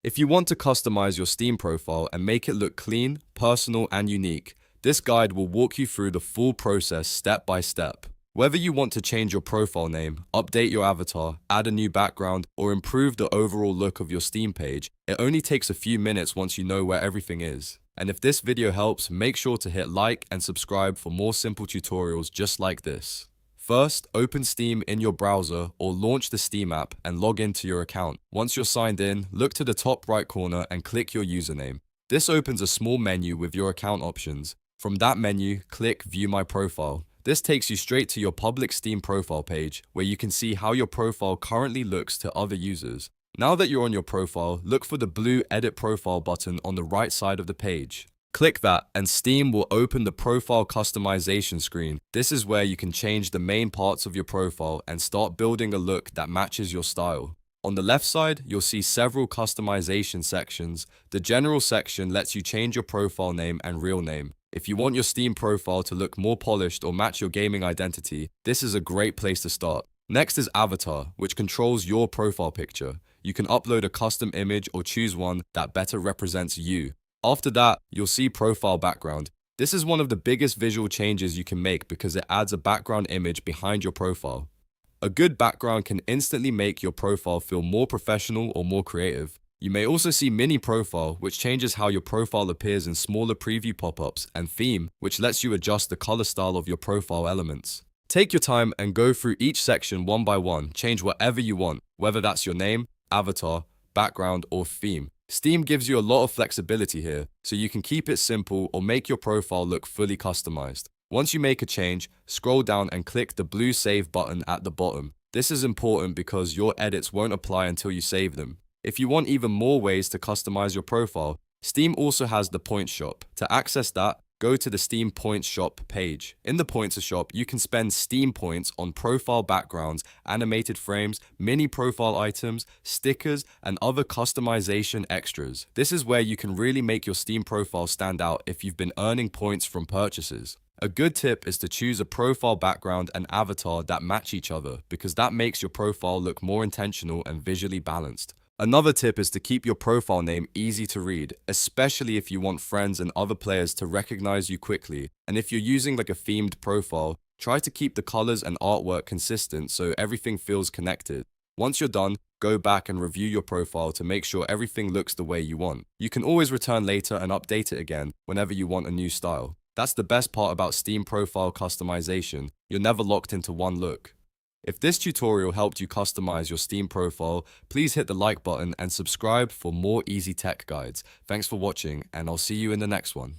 If you want to customize your Steam profile and make it look clean, personal, and unique, this guide will walk you through the full process step by step. Whether you want to change your profile name, update your avatar, add a new background, or improve the overall look of your Steam page, it only takes a few minutes once you know where everything is. And if this video helps, make sure to hit like and subscribe for more simple tutorials just like this. First, open Steam in your browser or launch the Steam app and log into your account. Once you're signed in, look to the top right corner and click your username. This opens a small menu with your account options. From that menu, click View My Profile. This takes you straight to your public Steam profile page, where you can see how your profile currently looks to other users. Now that you're on your profile, look for the blue Edit Profile button on the right side of the page. Click that and Steam will open the profile customization screen. This is where you can change the main parts of your profile and start building a look that matches your style. On the left side, you'll see several customization sections. The general section lets you change your profile name and real name. If you want your Steam profile to look more polished or match your gaming identity, this is a great place to start. Next is Avatar, which controls your profile picture. You can upload a custom image or choose one that better represents you. After that, you'll see Profile Background. This is one of the biggest visual changes you can make because it adds a background image behind your profile. A good background can instantly make your profile feel more professional or more creative. You may also see Mini Profile, which changes how your profile appears in smaller preview pop-ups, and Theme, which lets you adjust the color style of your profile elements. Take your time and go through each section one by one, change whatever you want, whether that's your name, avatar, background, or theme. Steam gives you a lot of flexibility here, so you can keep it simple or make your profile look fully customized. Once you make a change, scroll down and click the blue Save button at the bottom. This is important because your edits won't apply until you save them. If you want even more ways to customize your profile, Steam also has the Points Shop. To access that, go to the Steam Points Shop page. In the Points Shop, you can spend Steam points on profile backgrounds, animated frames, mini profile items, stickers, and other customization extras. This is where you can really make your Steam profile stand out if you've been earning points from purchases. A good tip is to choose a profile background and avatar that match each other, because that makes your profile look more intentional and visually balanced. Another tip is to keep your profile name easy to read, especially if you want friends and other players to recognize you quickly. And if you're using like a themed profile, try to keep the colors and artwork consistent so everything feels connected. Once you're done, go back and review your profile to make sure everything looks the way you want. You can always return later and update it again whenever you want a new style. That's the best part about Steam profile customization. You're never locked into one look. If this tutorial helped you customize your Steam profile, please hit the like button and subscribe for more easy tech guides. Thanks for watching, and I'll see you in the next one.